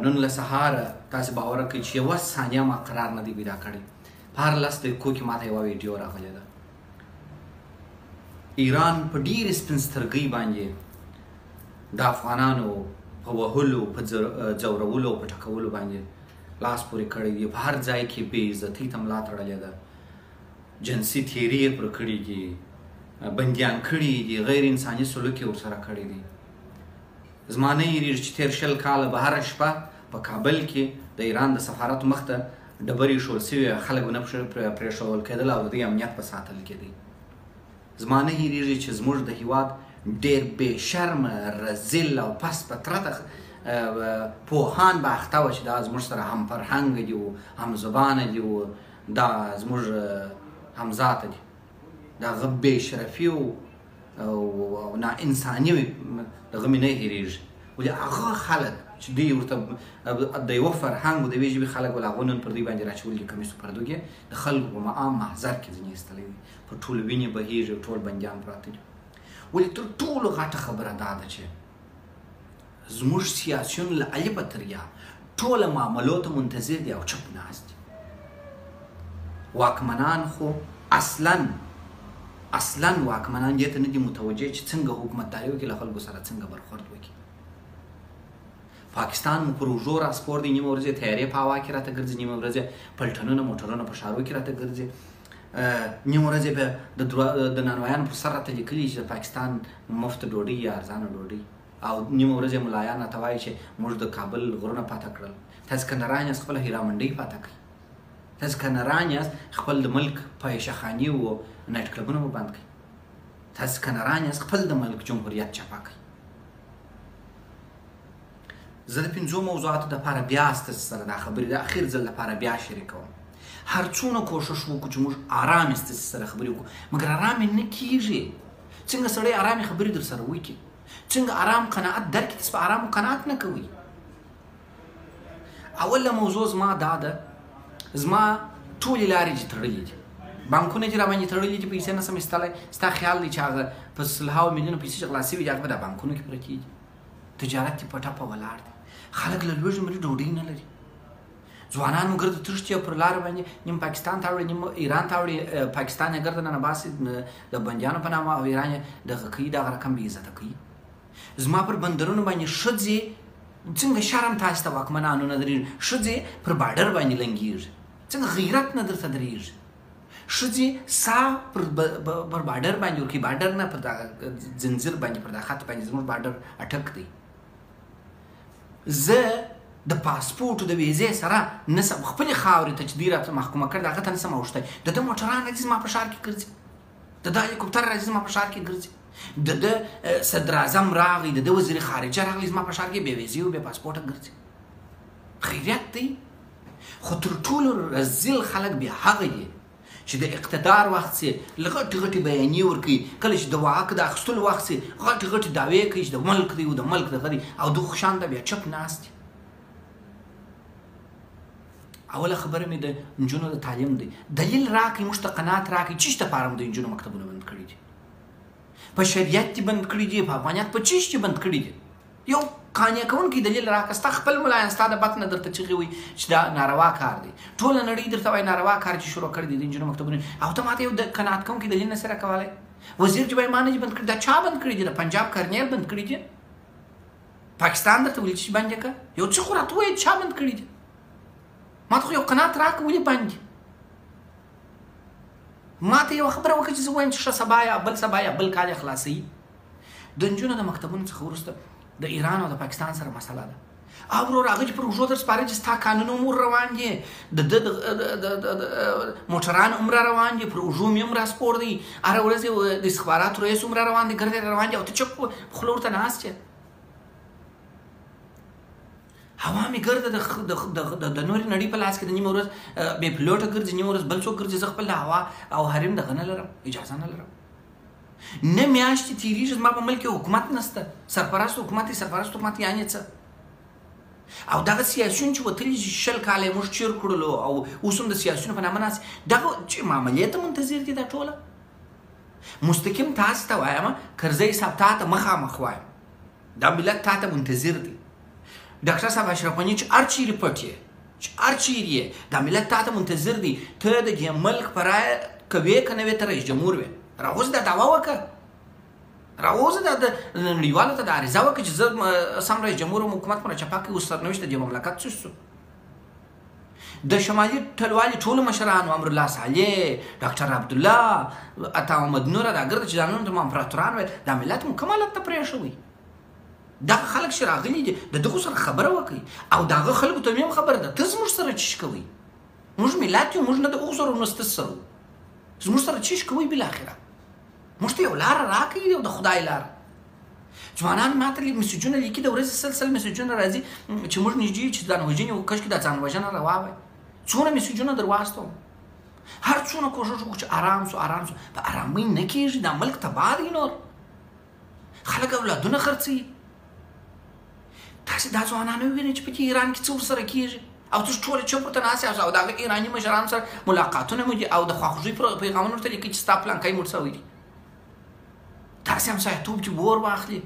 نن له سهاره تاسې باور وکړئ چې یوه ثانیه ما قرار نه دی پیدا کړی. په هر 10 دقیقو کې ماته یوه ویډیو راغلې ده. ایران په ډېرې سپین سترګۍ باندې د افغانانو په وهلو، په ځورولو او په ټکولو باندې لاس پورې کړی دی. په هر ځای کې بې عزتۍ ته ملا تړلې ده، جنسي تیرې یې پر کړي دي، بندیان کړي دي، غیر انساني سلوک یې ورسره کړی دی. زما نه هېرېږي چې تېر 20 کاله به هره شپه په کابل کې د ایران د سفارت مخ ته ډبرې ایښول سوي، خلک به نه پرېښودل کېدل او د دوی امنیت به ساتل کېدی. زما نه هېرېږي چې زموږ د هېواد ډېر بې شرمه، رذیل او پس فطرته پوهان به اخته وه چې دا زموږ سره هم فرهنګ دي و هم زبانه دي و دا زموږ همذاته دي. د هغه بې شرفي او ناانساني دغه مې نه هېرېږي. ولې هغه خلک چې دوی ورته د یوه فرهنګ و د یوې ژبې خلک ول هغو نن پر دوی باندې راچولي دي کمیسو پردو کې د خلکو په عام محضر کې ځینې ایستلی دي، په ټول وینې بهېږي او ټول بندیان پراته دي. ولې تر ټولو غټه خبره دا ده چې زموږ سیاسیون له الفه تر یا ټوله معاملو ته منتظر دي او چپ ناست دي. واکمنان خو اصلا واکمنان دې ته نه دي متوجه چې څنګه حکومتداري وکړي، له خلکو سره څنګه برخورد وکړي. پاکستان مو پر اوږو راسپور دی، نیمه ورځ یې تیارې په هوا کې راته ګرځي، نیمه ورځ یې پلټنونه موټرونه په ښارو کې راته ګرځي، نیمه ورځ یې بیا د نانوایانو پر سر راته لیکلي چې د پاکستان مفت ډوډۍ یا ارزانه ډوډۍ، او نیمه ورځ یې ملایان راته وایي چې موږ د کابل غرونه پاته کړل. تاسې کنډران یاست خپله هیرا منډۍ پاته کړئ، تاسې کنډران یاست خپل د ملک فاحشهخانې و نایټ کلبونه مو بند کړئ، تاسې کنډران یاست خپل د ملک جمهوریت چپه کړئ. زه د 5 موضوعاتو دپاره بیا ستاسو سره دا خبرې د اخر ځل لپاره بیا شریکوم. هر څونه کوښښ وکړو چې موږ ارامې ستاسو سره خبرې وکړو، مګر ارامې نه کېږي. څنګه سړی ارامې خبرې در سره وکړي؟ څنګه ارام قناعت درکړي؟ تاسو په ارامو قناعت نه کوئ. اوله موضوع زما دا ده، زما ټولې لارې چې تړلې دي، بانکونه چې راباندې تړلي دي، پیسې نه سم ایستلی، ستا خیال دی چې هغه په سلهاوو میلیونو پیسې چې غلا سوي دي هغه په دا بانکونو کې پرتې دي. تجارت یې په ټپه ولاړ دی، خلک له لوږې مري ډوډۍ نه لري، ځوانان مو ګرده تښتي او پر لاره باندې نیم پاکستان ته وړي، نیم ایران ته وړي. پاکستان یې ګرده ننه باسي د بندیانو په نامه، او ایران یې دغه کوي، دغه رقم بې عزته کوي. زما پر بندرونو باندې ښځې څنګه شرم تاسې ته واکمنانو نه درېږي؟ ښځې پر باډر باندې لنګېږي، څنګه غیرت نه درته درېږي؟ ښځې ساه پر باډر باندې ورکوي، باډر نه پر دغه زنځیر باندې، پر دغه خط باندې زموږ باډر اټک دی. زه د پاسپورټو د ویزې سره نسم خپلې خاورې ته چې دوی راته محکومه کړې هغه ته نسم اوښتی. د ده موټران راځي زما په ښار کې ګرځي، د ده هلیکوپټر راځي زما په ښار کې ګرځي، د ده صدراعظم راغی، د ده وزیر خارجه راغلی زما په ښار کې بې ویزې او بې پاسپورټه ګرځي. خیریت دی؟ خو تر ټولو رذیل خلک بیا هغه دي چې د اقتدار وخت سي غټې غټې بیانیې ورکوي، کله چې د واک د اخیستلو وخت سي غټې غټې دعوې کوي چې د ملک دی او د ملک دغه دی، او دغه شان ته بیا چپ ناست دي. اوله خبره مې د نجونو د تعلیم دی. دلیل راکړئ، موږ ته قناعت راکړئ، چیش دپاره مو د نجونو مکتبونه بند کړي دي؟ په شریعت کې بند کړي دي، په افغانیت په چیش کې بند کړي دي؟ یو قانع کوونکی دلیل راکړه. ستا خپل ملایان ستا د بط نه درته چغې وایي چې دا ناروا کار دی، ټوله نړۍ درته وایي ناروا کار چې شروع کړی دی د نجونو مکتبونه، او ته ماته یو د قناعت کوونکی دلیل نه سې راکولی؟ وزیر چې وایي ما نه دي بند کړي، دا چا بند کړي دي؟ د پنجاب کرنیل بند کړي دي؟ پاکستان درته ویلي چې بند یې کړه؟ یو څه خو راته ووایه چا بند کړي دي؟ ماته خو یو قناعت راکړه ولې بند دي؟ ماته یوه خبره وکړه چې زه وایم چې ښه سبا یا بل سبا یا بل کال یې خلاصوي. د نجونو د مکتبونو څخه وروسته د ایران او د پاکستان سره مسله ده. او ورور هغه چې پر اوږو در سپاره چې ستا قانون هم روان دي، د موټران هم روان دي، پر اوږو مې هم راسپور دی، هره ورځ د استخباراتو رئیس هم روان دی، ګرد روان دي، او ته چپ خوله ورته ناست یې. هوا مې ګرده د نورې نړۍ په لاس کې د نیمه ورځ بې پلوټه ګرځي، نیمه ورځ بل څوک ګرځي، زه خپل د هوا او حریم دغه نه لرم، اجازه نه لرم. نه میاشتې تېرېږي زما په ملک کې حکومت نشته، سرپرست حکومت دی، سرپرست حکومت یعنې څه؟ او دغه سیاسیون چې وتلي 20 کاله یې موږ چیر کړلو او اوس هم د سیاسیونو په نامه ناست، دغه چې معاملې ته منتظر دي دا ټوله؟ مستقیم تاسو ته وایم، کرزی صاحب تا ته مخامخ وایم، دا ملت تا ته منتظر دی. ډاکټر صاحب اشرف غني چې هر چیرې پټ یې چې هر چیرې یې دا ملت تا ته منتظر دی ته د دې ملک په رایه کوې که نه وې ته رئیس جمهور وې راوځه دا دعوا وکړه راوځه دا د نړیوالو ته دا عریضه وکړه چې زه سم رئیس جمهور یم حکومت مله چپه کوي اوس سرنوشت د دې مملکت څه شو د شمالي ټلوالي ټولو مشرانو امرالله صالح ډاکټر عبدالله عطا محمد نور دا ګرده چې ځانونه د امپراتوران ویل دا ملت مو کوم حالت ته پرېښوئ دغه خلک چې راغلي دي د دغو سره خبره وکړئ او د هغه خلکو ته مې هم خبره ده ته زموږ سره چیش کوئ موږ ملت یو موږ نه د هغو سره نه ستاسو سره زموږ سره چیش کوئ بالاخره موږ ته یو لاره راکړئ د خدای لاره ځوانان ماته مسیجونه لیکي د ورځې سلسله مسیجونه راځي چې موږ نږدې چې ځان وژنې کاشکې دا ځان وژنه روا وای څونه مسیجونه در واستوم هر څونه کوشش وکړو چې آرام سو په ارامۍ نه کېږي دا ملک تباه دی نور خلک اولادونه خرڅوي تاسې دا ځوانان ووینئ چې په دې ایران کې څه ورسره کېږي او تاسو ټوله چوپ ورته ناست یاست او د هغه ایراني مشرانو سره ملاقاتونه مو دي او د خواخوږۍ پیغامونه ورته لیکي چې ستا پلانکی مړ شوی دی تاسې همسایهتوب کې بور واخلي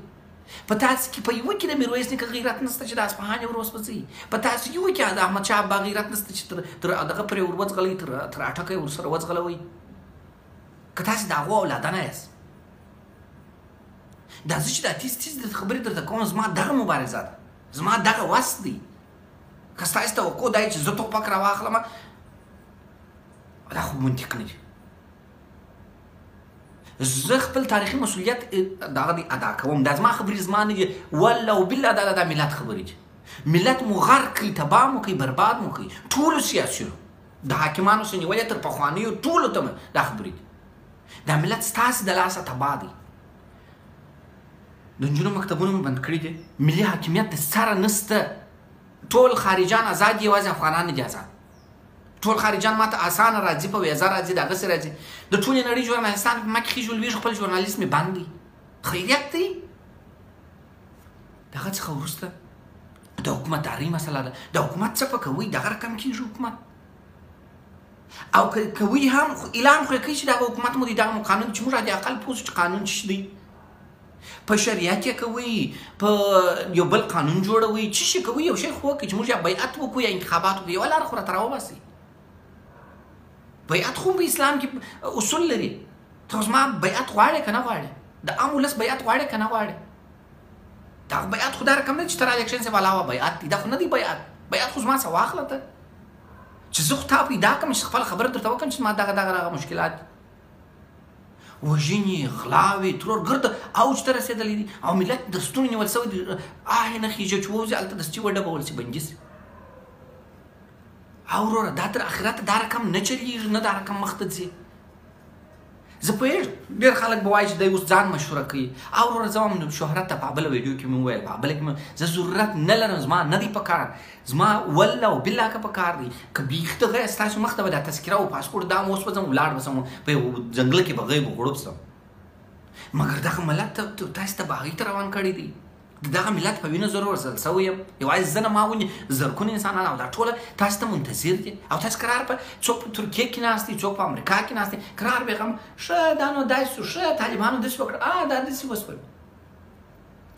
په تاسې کې په یوه کې د میرویس نیکه غیرت نشته چې د اصفهان یې ور وسوځوي په تاسې یوه کې د احمدشاه بابا غیرت نشته چې تر دغه پرې ور وځغلئ تر اټکه یې ورسره وځغلوئ که تاسې د هغو اولادانه یاست دا زه چې دا تیز درته خبرې درته کوم زما دغه مبارزه ده زما دغه وس دی که ستاسې توقع دا چې زه ټوپک راواخلم دا خو منطق نه دی زه خپل تاریخي مسؤلیت دغه دی ادا کوم دا زما خبرې زما نه دي والله وبالله دا ملت خبرې دي ملت مو غرق کړي تباه مو کوي برباد مو کوي ټولو سیاسیونو د حاکمانو څخه نیولې تر پخوانیو ټولو ته دا خبرې دي دا ملت ستاسې د لاسه تباه دی د نجونو مکتبونه مو بند کړي دي ملي حاکمیت د سره نسته ټول خارجان آزاد دي یوازې افغانان نه دي آزاد ټول خارجان ماته اسانه راځي په ویزه راځي دغسې راځي د ټولې نړۍ ژورنالستان په ما کې ښې ژولوېږي خپل ژورنالیست مې بند دی خیریت دی دغه څخه وروسته د حکومتدارۍ مسله ده د حکومت څه په کوئ دغه رقم کېږي حکومت او که کوئ هم اعلان خو یې کوي چې دغه حکومت مو دی دغه مو قانون چې موږ د اقل پوه چې قانون څه دی په شریعت یې کوئ په یو بل قانون جوړوئ څه شي کوئ یو شی خو وکړئ چې موږ یا بیعت وکړو یا انتخابات وکړو یوه لاره خو راته راوباسئ بیعت خو په اسلام کې اصول لري ته زما بیعت غواړې که نه غواړې د عام ولس بیعت غواړې که نه غواړې دا بیعت خو دا رقم نه چې تر الیکشن څخه علاوه بیعت دی دا خو نه دی بیعت خو زما څه واخله ته چې زه خو تا پیدا کړم چې خپله خبره درته وکړم چې زما دغه مشکلات وژنې غلاوې ترورګرده اوج ته رسېدلی دي او ملت د ستوني نیول سوی دی نه خیژه چې ووځي هلته دستي وډبول سي بندي سي او وروره دا تر اخرته دا رقم نه چلیږي نه دا رقم مخته ځي زه پوهېږم ډېر خلک به وایي چې دی اوس ځان مشهوره کوي او وروره زه هم شهرت ته په بله ویډیو کې مې وویل په بله کې زه ضرورت نه لرم زما نه دی په کار زما والله او بالله که په کار دی که بیخ دغه ستاسو مخته به دا تذکره او پاسپورټ دا م اوس به ځم ولاړ به سم په یو ځنګله کې به غیب غړوب سم مګر دغه ملت تاسې ته به هغوی ته روان کړی دی دغه ملت په وینه زور ورسل سوی یم یوازې زه نه ما ونې زرګونه انسانان او دا ټوله تاسو ته منتظر دي او تاسو قرار په څوک په ترکیه کې ناست دي څوک په امریکا کې ناست دي قرار به غم ښه دا نو داسې شو ښه طالبانو داسې وکړه دا داسې وسول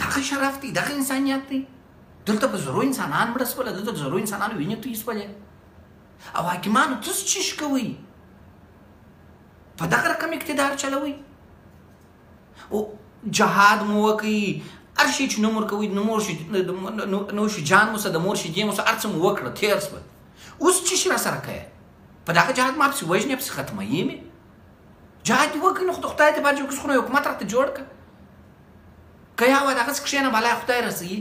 دغه شرف دی دغه انسانیت دی دلته په زرو انسانان مړه سوله دلته زرو انسانانو وینې توی سولې او حاکمانو تاسو چیش کوئ په دغه رقم اقتدار چلوئ او جهاد مو وکړئ هر شي چې نوم ورکوئ نو شي جان مو څه د مور شي دې مو څه هر څه مو وکړه تېر شول اوس څه شي راسره کوې په دغه جهاد ما پسې وژنې پسې ختموي مې جهاد دې وکړئ نو خدای ته باندې وکړي خو نو حکومت راته جوړ کړه که یا وه دغسې کښېنه بلا خدای رسوي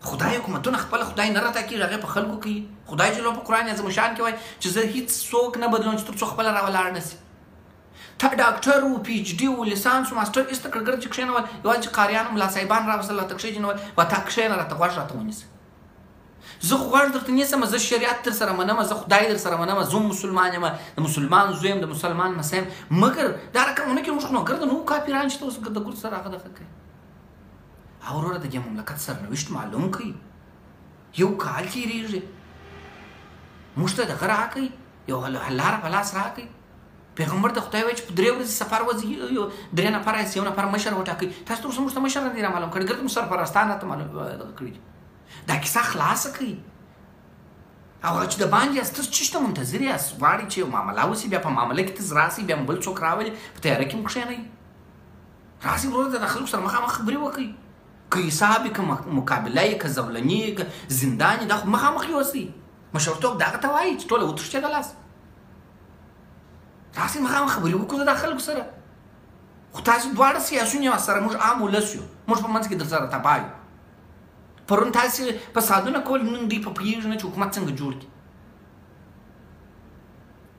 خدای حکومتونه خپله خدای نه راته کېږي هغې په خلکو کوي خدای جل په قرآن عظیم شان کې وایي چې زه هېڅ څوک نه بدلوم چې تر څو خپله راولاړ نه شي تا ډاکټر و پی ایچ ډي و لیسانس و ماسټر ایسته کړ ګرد چې کښېنول یوازې چې قاریان ملا صاحبان راوستل راته کښېنول و تا کښېنه راته غوږ راته ونیسه زه خو غوږ درته نیسم زه شریعت در سره منم زه خدای در سره منم زه مسلمان یم د مسلمان زوی یم د مسلمان مسی یم مګر دا رقمونه کې موږ خو نو ګرده نو کاپیران چې ته اوس د ګرد سره هغه دغه کوي او وروره د دې مملکت سرنوشت معلوم کړي یو کال تېرېږي موږ ته دغه راکړئ یو لاره په لاس راکړئ پیغمبر ته خدای وایي چې په 3 ورځې سفر وځي 3 نفره یو نفر مشر وټاکئ تاسو تر اوسه موږ ته مشر نه دی رامعلوم کړی ګرد مو سرپرستان راته معلوم کړي دا کیسه خلاصه کړئ. او هغه چې د باندې یاست تاسو څه شته منتظر یاست غواړئ چې یو معامله وسي بیا په معامله کې تاسو راسئ بیا بل څوک راولي په تیاره کې م کښېنئ. راسئ وروره د خلکو سره مخامخ خبرې وکړئ. که حساب یې که مقابله یې که زولني یې که زندان یې دا خو مخامخ یې اوسئ. مشرتوب د هغه ته وایي چې ټوله وتښتېدلاست. راسئ مخامخ خبرې وکړو د خلکو سره. خو تاسو دواړه سیاسیون یو سره موږ عام ولس یو موږ په منځ کې در سره تباه یو. پرون تاسې فسادونه کول نن دوی په پوهېږي نه چې حکومت څنګه جوړ کړي.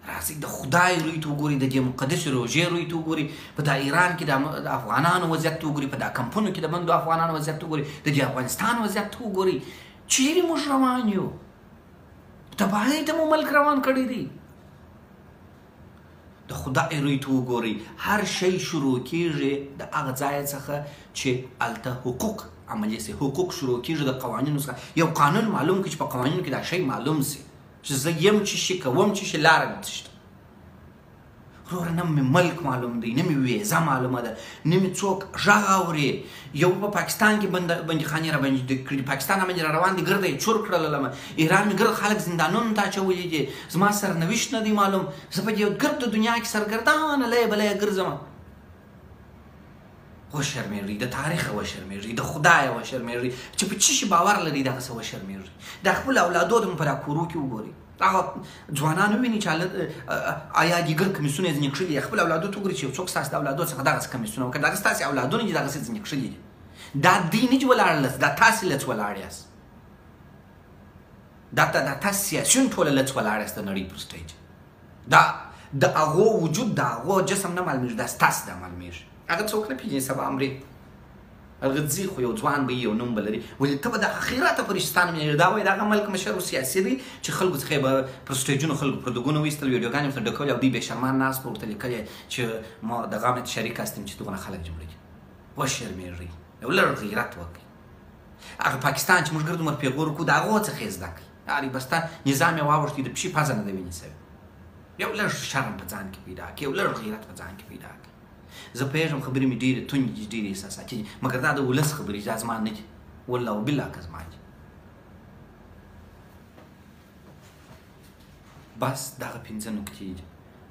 راسئ د خدای روی ته وګورئ د دې مقدسې روژې روی ته وګورئ په دا ایران کې د افغانانو وضعیت ته وګورئ په دا کمپونو کې د بندو افغانانو وضعیت ته وګورئ د دې افغانستان وضعیت ته وګورئ. چیرې موږ روان یو؟ تباهۍ ته مو ملک روان کړی دی. د خدای روی ته وګورئ هر شی شروع کېږي د هغه ځای څخه چې هلته حقوق عملي سي. حقوق شروع کېږي د قوانینو څخه. یو قانون معلوم کړي چې په قوانینو کې دا شی معلوم سي چې زه یم چې شي کوم چې شي لاره مې څه شته. وروره نه مې ملک معلوم دی نه مې ویزه معلومه ده نه مې څوک غږ اوري. یو په پاکستان کې بندیخانې را باندې کړي پاکستان باندې را روان دي ګرده یې چور کړل. ایران مې ګرد خلک زندانونو ته اچولي دي. زما سرنوشت نه دی معلوم. زه په دې ګرد دنیا کې سرګردانه لیه بلیه ګرځم. وشرمېږئ د تاریخ وشرمېږئ د خدای وشرمېږئ چې په څه شي باور لري دغسې وشرمېږئ. د خپل اولادو د مفراکورو کې وګورئ هغه ځوانان وویني چې آیا دیګر کمیسونه یې ځینې کښلي خپل اولادو ته وګورئ چې یو څوک ستاسې د اولادو څخه دغسې کمیسونه وکړي دغه ستاسې اولادونه چې دغسې ځینې کښلي دي. دا دوی نه دي ولاړ لس دا تاسې لڅ ولاړ یاست. دا تاسې سیاسیون ټوله لڅ ولاړ یاست د نړۍ پر سټیج. دا د هغو وجود د هغو جسم نه معلومېږي دا ستاسې دا معلومېږي. هغه څوک نه پېژني سبا امرې هغه ځي خو یو ځوان به یو نوم به لري ولې ته به د اخرته فرشتان مې دا وایي د هغه ملک مشر و سیاسي دی چې خلکو څخه یې به پر سټیجونو خلکو پردګونه وایستل ویډیوګانې ورته ډکولې او دوی بې شرمان ناست به ورته لیکلې چې ما د غامت شریک هستیم چې دغونه خلک جوړوي. وشرمېږئ یو لږ غیرت وکړئ. هغه پاکستان چې موږ ګرد عمر پېغور وکړو د هغو څخه یې زده کړئ. هغې بسته نظام یې واوښتي د پښې پزه نه ده وینې سوې. یو لږ شرم په ځان کې پیدا کړئ یو لږ غیرت په ځان کې پیدا کړئ. زه پوهېږم خبرې مې ډېرې توندې دي ډېرې احساساتي دي مګر دا د ولس خبرې دا زما نه دي والله وبالله که زما دي. بس دغه 5 نکتې دي.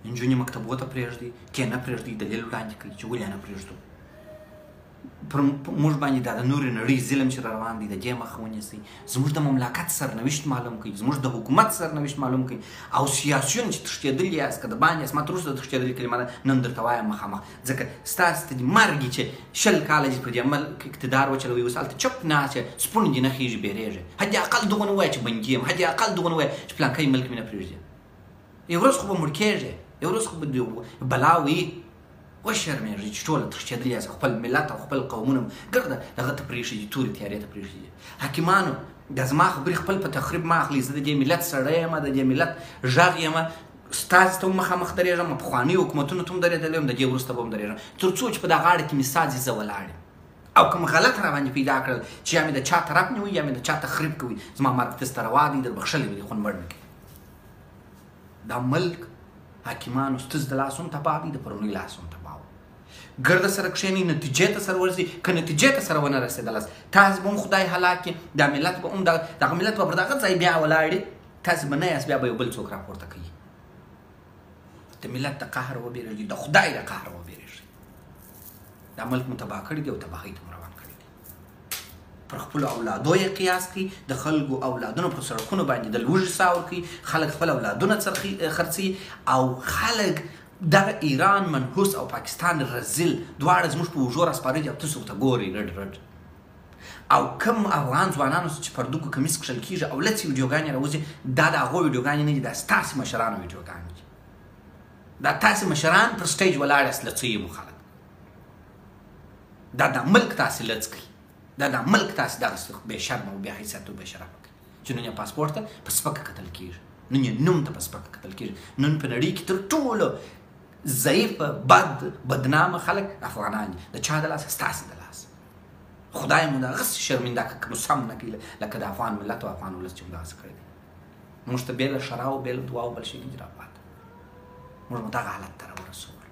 نجونې مکتبو ته پرېږدئ کې نه پرېږدئ دلیل وړاندې کړئ چې ولې نه پرېږدو. پر موږ باندې دا د نورې نړۍ ظلم چې را روان دی د دې مخه ونیسئ. زموږ د مملکت سرنوشت معلوم کړئ زموږ د حکومت سرنوشت معلوم کړئ. او سیاسیون چې تښتېدلي یاست که د باندې یاست ما تر اوسه د تښتېدلي کلمه نن درته وایم مخامخ ځکه ستاسې ته دې مرګ چې 20 کاله چې پر دې ملک اقتدار وچلوئ اوس هلته چپ ناست یې سپونې دې نه خېږي بیرېږي. حد اقل دغونه ووایه چې بندي یم حد اقل دغونه ووایه چې پلانکی ملک مې نه پرېږدي. یو ورځ خو به مړ کېږي یو ورځ خو به بلا وي. وشرمېږئ چې ټوله تښتېدلي یاست خپل ملت او خپل قومونه ګرده دغه ته پرېښي دي تورې تیارې ته پرېښي دي. حاکمانو دا زما خبرې خپل په تخریب مه اخلئ. زه د دې ملت سړی یم د دې ملت غږ یم. ستاسې ته هم مخامخ درېږم پخوانیو حکومتونو ته هم درېدلی یم د دې وروسته به هم درېږم تر څو چې په دا غاړه کې مې سازي زه ولاړ یم. او کوم غلط را باندې پیدا کړل چې یا مې د چا طرف نیوئ یا مې د چا تخریب کوئ زما مرګ تاسو ته روا دی در بخښلی به دي خو مړ مې کوي. دا ملک حاکمانو ستاسو د لاس هم تباه دی د پروني لاس هم تباه و. ګرده سره کښېنئ نتیجې ته سره ورځئ که نتیجې ته سره ونه رسېدلاست تاسو به هم خدای هلاک کړي دا ملت به هم دغه ملت به پر دغه ځای بیا ولاړې تاسو به نه یاست بیا به یو بل څوک راپورته کوي. د ملت د قهر وبېرېږئ د خدای د قهر وبېرېږئ. دا ملک مو تباه کړی دی او تباهۍ ته مو روان کړی دی. پر خپلو اولادو یې قیاس کړي د خلکو اولادونو پر سړکونو باندې د لوږې ساه ورکوي خلک خپل اولادونه خرڅوي او خلک دغه ایران منحوس او پاکستان رزل دواړه زموږ په اوږو راسپارلي دي او تاسو ورته ګورئ رډ رډ. او کوم افغان ځوانانو چې پر دغو کمیس کښل کېږي او لڅې ویډیوګانې راوځي دا د هغو ویډیوګانې نه دي دا ستاسې مشرانو ویډیوګانې دي. دا تاسې مشران پر سټیج ولاړ یاست لڅوي مو خلک. دا د ملک تاسې لڅ کړي دا د ملک تاسې دغسې بې شرمه او بې حیثیته او بې شرفه کړي چې نن یې پاسپورټ ته په سپکه کتل کېږي نن یې نوم ته په سپکه کتل کېږي. نن په نړۍ کې تر ټولو ضعیفه بدنامه خلک افغانان دي د چا د لاسه ستاسې د لاسه. خدای مو دغسې شرمنده کړه که نو سم نه کوي لکه د افغان ملت او افغان ولس چې مو دغسې کړی دی. موږ ته بې له شرا او بې له دعا او بل شي نه دي راپاته. موږ مو دغه حالت ته راورسولو.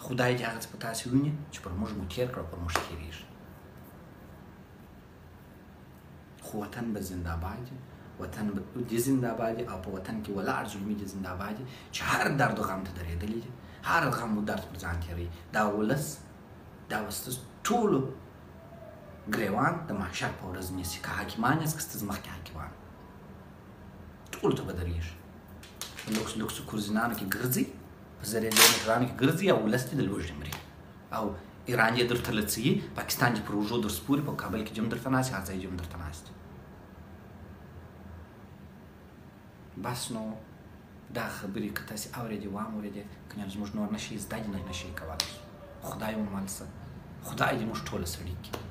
خدای دې هغه څه په تاسې ویني چې پر موږ مو تېر کړه او پر موږ تېرېږي. خو وطن به زنده باد وطن به دې زنده باد او په وطن کې ولاړ ظلمي دې زنده باد چې هر درد غم ته درېدلی دي هر غم و درد پر ځان تېروي دا ولس دا وسته ټولو ګریوان د محشر په ورځ نیسي که حاکمان یاست که ستاسو مخکې حاکمان ټولو ته به درېږي په لوکسو کورزینانو کې ګرځي په زرېدلو موټرانو کې ګرځي او ولس دې د لوږې مري او ایران یې درته لڅوي پاکستان دې پر اوږو در سپوري په کابل کې جم درته ناست هر ځای جم درته ناست بس نو دا خبرې که تاسې اورېدې واورېدې که نه زموږ نور نشي زده دي نه نشي کولی خدای مو مل شه خدای دې موږ ټوله سړي کړي